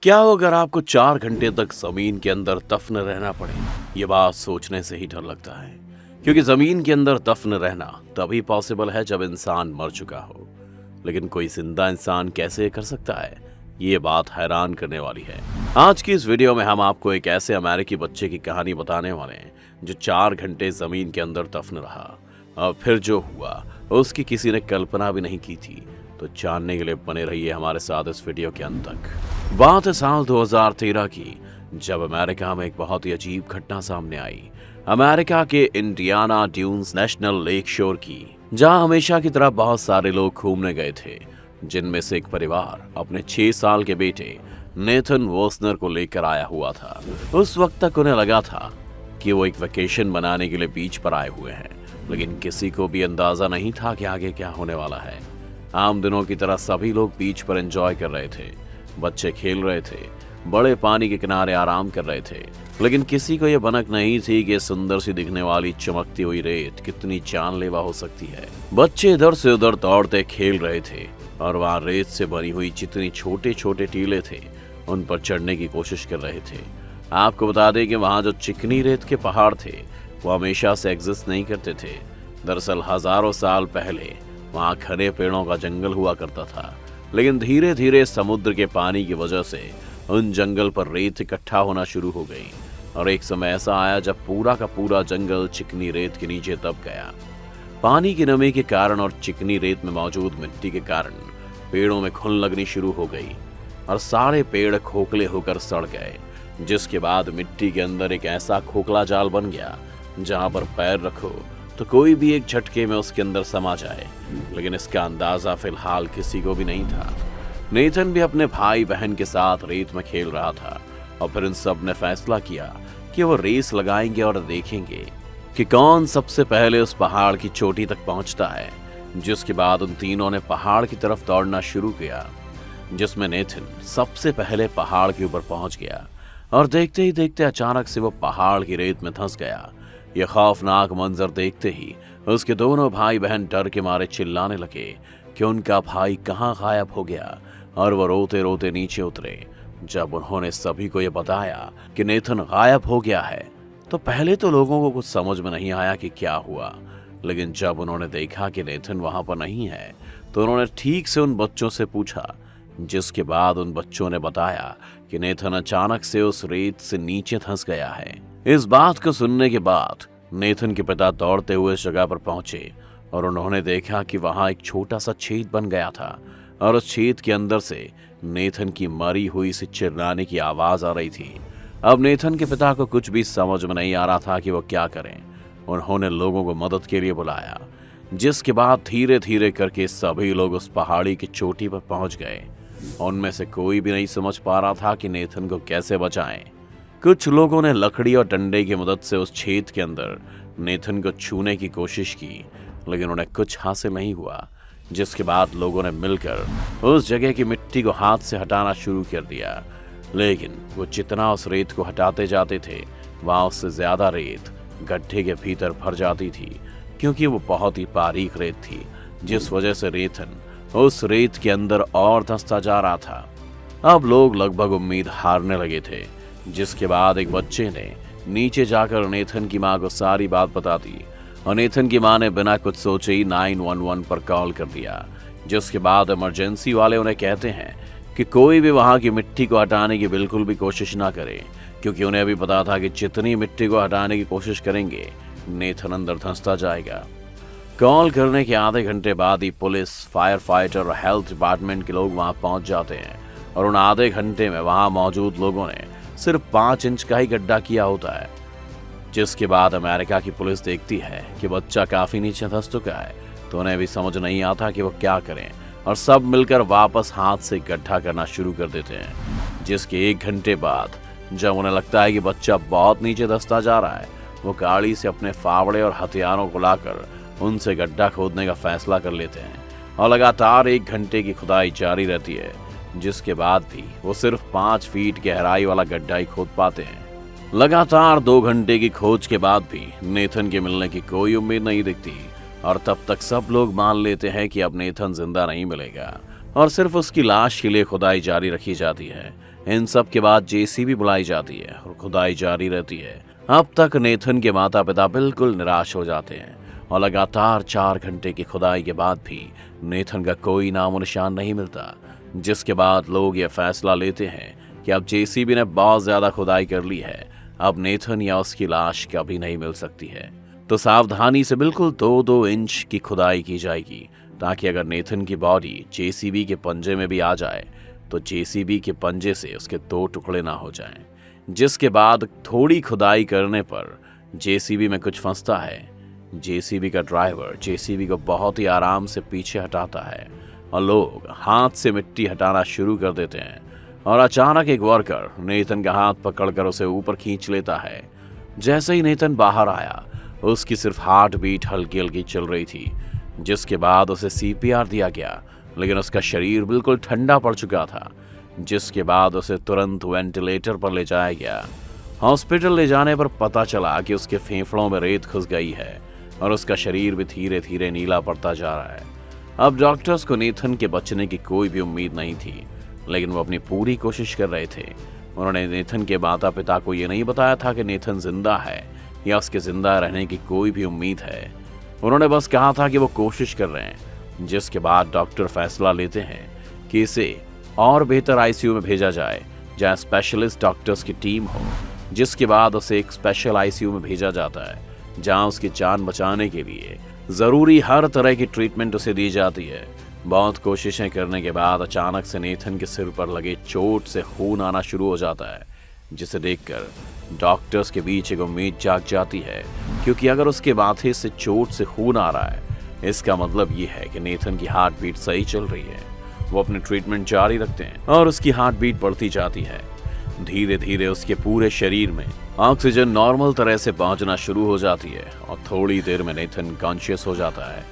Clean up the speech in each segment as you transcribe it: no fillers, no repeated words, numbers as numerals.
क्या हो अगर आपको 4 घंटे तक जमीन के अंदर दफन रहना पड़े? ये बात सोचने से ही डर लगता है, क्योंकि जमीन के अंदर दफन रहना तभी पॉसिबल है जब इंसान मर चुका हो। लेकिन कोई जिंदा इंसान कैसे कर सकता है? ये बात हैरान करने वाली है। आज की इस वीडियो में हम आपको एक ऐसे अमेरिकी बच्चे की कहानी बताने वाले हैं जो 4 घंटे जमीन के अंदर दफन रहा और फिर जो हुआ उसकी किसी ने कल्पना भी नहीं की थी। तो जानने के लिए बने रहिए हमारे साथ इस वीडियो के अंत तक। बात है साल 2013 की, जब अमेरिका में एक बहुत ही अजीब घटना सामने आई। अमेरिका के इंडियाना ड्यून्स नेशनल लेक शोर की, जहां हमेशा की तरह बहुत सारे लोग घूमने गए थे, जिनमें से एक परिवार अपने 6 साल के बेटे नेथन वोस्नर को लेकर आया हुआ था। उस वक्त तक उन्हें लगा था कि वो एक वेकेशन मनाने के लिए बीच पर आए हुए हैं, लेकिन किसी को भी अंदाजा नहीं था कि आगे क्या होने वाला है। आम दिनों की तरह सभी लोग बीच पर एंजॉय कर रहे थे, बच्चे खेल रहे थे, बड़े पानी के किनारे आराम कर रहे थे, लेकिन किसी को यह भनक नहीं थी कि सुंदर सी दिखने वाली चमकती हुई रेत कितनी जानलेवा हो सकती है। बच्चे इधर से उधर दौड़ते खेल रहे थे और वहां रेत से बनी हुई जितनी छोटे छोटे टीले थे उन पर चढ़ने की कोशिश कर रहे थे। आपको बता दें कि वहां जो चिकनी रेत के पहाड़ थे वो हमेशा से एग्जिस्ट नहीं करते थे। दरअसल हजारों साल पहले वहां घने पेड़ों का जंगल हुआ करता था, लेकिन धीरे धीरे समुद्र के पानी की वजह से उन जंगल पर रेत इकट्ठा होना शुरू हो गई और एक समय ऐसा आया जब पूरा का पूरा जंगल चिकनी रेत के नीचे दब गया। पानी की नमी के कारण और चिकनी रेत में मौजूद मिट्टी के कारण पेड़ों में घुन लगनी शुरू हो गई और सारे पेड़ खोखले होकर सड़ गए, जिसके बाद मिट्टी के अंदर एक ऐसा खोखला जाल बन गया जहां पर पैर रखो तो कोई भी एक झटके में उसके अंदर समा जाए। लेकिन इसका अंदाजा फिलहाल किसी को भी नहीं था। नेथन भी अपने भाई बहन के साथ रेत में खेल रहा था और फिर इन सब ने फैसला किया कि वो रेस लगाएंगे और देखेंगे कि कौन सबसे पहले उस पहाड़ की चोटी तक पहुंचता है। जिसके बाद उन तीनों ने पहाड़ की तरफ दौड़ना शुरू किया, जिसमें नेथन सबसे पहले पहाड़ के ऊपर पहुंच गया और देखते ही देखते अचानक से वो पहाड़ की रेत में धंस गया। यह खौफनाक मंजर देखते ही उसके दोनों भाई बहन डर के मारे चिल्लाने लगे कि उनका भाई कहाँ गायब हो गया और वो रोते रोते नीचे उतरे। जब उन्होंने सभी को यह बताया कि नेथन गायब हो गया है तो पहले तो लोगों को कुछ समझ में नहीं आया कि क्या हुआ, लेकिन जब उन्होंने देखा कि नेथन वहां पर नहीं है तो उन्होंने ठीक से उन बच्चों से पूछा, जिसके बाद उन बच्चों ने बताया कि नेथन अचानक से उस रेत से नीचे धंस गया है। इस बात को सुनने के बाद नेथन के पिता दौड़ते हुए इस जगह पर पहुंचे और उन्होंने देखा कि वहां एक छोटा सा छेद बन गया था और उस छेद के अंदर से नेथन की मरी हुई से चिल्लाने की आवाज आ रही थी। अब नेथन के पिता को कुछ भी समझ में नहीं आ रहा था कि वो क्या करें। उन्होंने लोगों को मदद के लिए बुलाया, जिसके बाद धीरे धीरे करके सभी लोग उस पहाड़ी की चोटी पर पहुंच गए। उनमें से कोई भी नहीं समझ पा रहा था कि नेथन को कैसे बचाएं। कुछ लोगों ने लकड़ी और डंडे की मदद से उस छेद के अंदर नेथन को छूने की कोशिश की, लेकिन उन्हें कुछ हासिल नहीं हुआ। जिसके बाद लोगों ने मिलकर उस जगह की मिट्टी को हाथ से हटाना शुरू कर दिया, लेकिन वो जितना उस रेत को हटाते जाते थे वहां उससे ज्यादा रेत गड्ढे के भीतर भर जाती थी, क्योंकि वो बहुत ही बारीक रेत थी, जिस वजह से नेथन उस रेत के अंदर और धंसता जा रहा था। अब लोग लगभग उम्मीद हारने लगे थे, जिसके बाद एक बच्चे ने नीचे जाकर नेथन की मां को सारी बात बता दी और नेथन की मां ने बिना कुछ सोचे ही 911 पर कॉल कर दिया। जिसके बाद इमरजेंसी वाले उन्हें कहते हैं कि कोई भी वहां की मिट्टी को हटाने की बिल्कुल भी कोशिश ना करे, क्योंकि उन्हें भी पता था कि जितनी मिट्टी को हटाने की कोशिश करेंगे नेथन अंदर धंसता जाएगा। कॉल करने के आधे घंटे बाद ही पुलिस, फायर फाइटर और हेल्थ डिपार्टमेंट के लोग वहां पहुंच जाते हैं और उन आधे घंटे में वहां मौजूद लोगों ने सिर्फ 5 इंच का ही गड्ढा किया होता है। जिसके बाद अमेरिका की पुलिस देखती है कि बच्चा काफी नीचे धंस चुका है, तो उन्हें भी समझ नहीं आता कि वो क्या करें और सब मिलकर वापस हाथ से गड्ढा करना शुरू कर देते हैं। जिसके 1 घंटे बाद जब उन्हें लगता है कि बच्चा बहुत नीचे धंसता जा रहा है, वो गाड़ी से अपने फावड़े और हथियारों को लाकर उनसे गड्ढा खोदने का फैसला कर लेते हैं और लगातार 1 घंटे की खुदाई जारी रहती है। जिसके बाद भी वो सिर्फ 5 फीट गहराई वाला गड्ढा ही खोद पाते हैं। लगातार 2 घंटे की खोज के बाद भी नेथन के मिलने की कोई उम्मीद नहीं दिखती और तब तक सब लोग मान लेते हैं कि अब नेथन जिंदा नहीं मिलेगा और सिर्फ उसकी लाश के लिए खुदाई जारी रखी जाती है। इन सब के बाद जेसीबी बुलाई जाती है और खुदाई जारी रहती है। अब तक नेथन के माता पिता बिल्कुल निराश हो जाते हैं और लगातार 4 घंटे की खुदाई के बाद भी नेथन का कोई नामो निशान नहीं मिलता, जिसके बाद लोग यह फैसला लेते हैं कि अब जेसीबी ने बहुत ज्यादा खुदाई कर ली है, अब नेथन या उसकी लाश कभी नहीं मिल सकती है। तो सावधानी से बिल्कुल 2-2 इंच की खुदाई की जाएगी, ताकि अगर नेथन की बॉडी जेसीबी के पंजे में भी आ जाए तो जेसीबी के पंजे से उसके 2 टुकड़े ना हो जाएं। जिसके बाद थोड़ी खुदाई करने पर जेसीबी में कुछ फंसता है। जेसीबी का ड्राइवर जेसीबी को बहुत ही आराम से पीछे हटाता है और लोग हाथ से मिट्टी हटाना शुरू कर देते हैं और अचानक एक वर्कर नेथन का हाथ पकड़कर उसे ऊपर खींच लेता है। जैसे ही नेथन बाहर आया, उसकी सिर्फ हार्ट बीट हल्की हल्की चल रही थी, जिसके बाद उसे सीपीआर दिया गया, लेकिन उसका शरीर बिल्कुल ठंडा पड़ चुका था। जिसके बाद उसे तुरंत वेंटिलेटर पर ले जाया गया। हॉस्पिटल ले जाने पर पता चला कि उसके फेफड़ों में रेत घुस गई है और उसका शरीर भी धीरे धीरे नीला पड़ता जा रहा है। अब डॉक्टर्स को नेथन के बचने की कोई भी उम्मीद नहीं थी, लेकिन वो अपनी पूरी कोशिश कर रहे थे। उन्होंने नेथन के माता पिता को ये नहीं बताया था कि नेथन जिंदा है या उसके जिंदा रहने की कोई भी उम्मीद है। उन्होंने बस कहा था कि वो कोशिश कर रहे हैं। जिसके बाद डॉक्टर फैसला लेते हैं कि इसे और बेहतर आईसीयू में भेजा जाए, जहां स्पेशलिस्ट डॉक्टर्स की टीम हो। जिसके बाद उसे एक स्पेशल आईसीयू में भेजा जाता है, जहां उसकी जान बचाने के लिए जरूरी हर तरह की ट्रीटमेंट उसे दी जाती है। बहुत कोशिशें करने के बाद अचानक से नेथन के सिर पर लगे चोट से खून आना शुरू हो जाता है, जिसे देखकर डॉक्टर्स के बीच एक उम्मीद जाग जाती है, क्योंकि अगर उसके माथे से चोट से खून आ रहा है, इसका मतलब ये है कि नेथन की हार्ट बीट सही चल रही है। वो अपने ट्रीटमेंट जारी रखते हैं और उसकी हार्ट बीट बढ़ती जाती है। धीरे धीरे उसके पूरे शरीर में ऑक्सीजन नॉर्मल तरह से पहुंचना शुरू हो जाती है और थोड़ी देर में नेथन कॉन्शियस हो जाता है।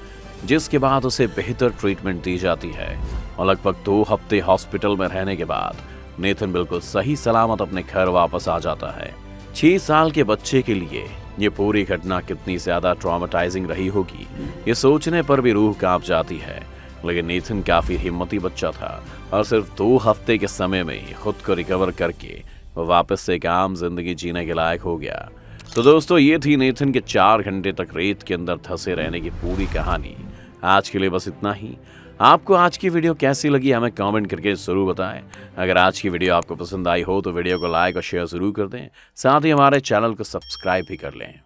जिसके बाद उसे बेहतर ट्रीटमेंट दी जाती है और लगभग 2 हफ्ते हॉस्पिटल में रहने के बाद नेथन बिल्कुल सही सलामत अपने घर वापस आ जाता है। 6 साल के बच्चे के लिए ये पूरी घटना कितनी ज्यादा ट्रॉमेटाइजिंग रही होगी, ये सोचने पर भी रूह कांप जाती है। लेकिन नेथन काफी हिम्मती बच्चा था और सिर्फ 2 हफ्ते के समय में ही खुद को रिकवर करके वो वापस से एक आम जिंदगी जीने के लायक हो गया। तो दोस्तों, ये थी नेथन के 4 घंटे तक रेत के अंदर धंसे रहने की पूरी कहानी। आज के लिए बस इतना ही। आपको आज की वीडियो कैसी लगी हमें कमेंट करके जरूर बताएं। अगर आज की वीडियो आपको पसंद आई हो तो वीडियो को लाइक और शेयर जरूर कर दें। साथ ही हमारे चैनल को सब्सक्राइब भी कर लें।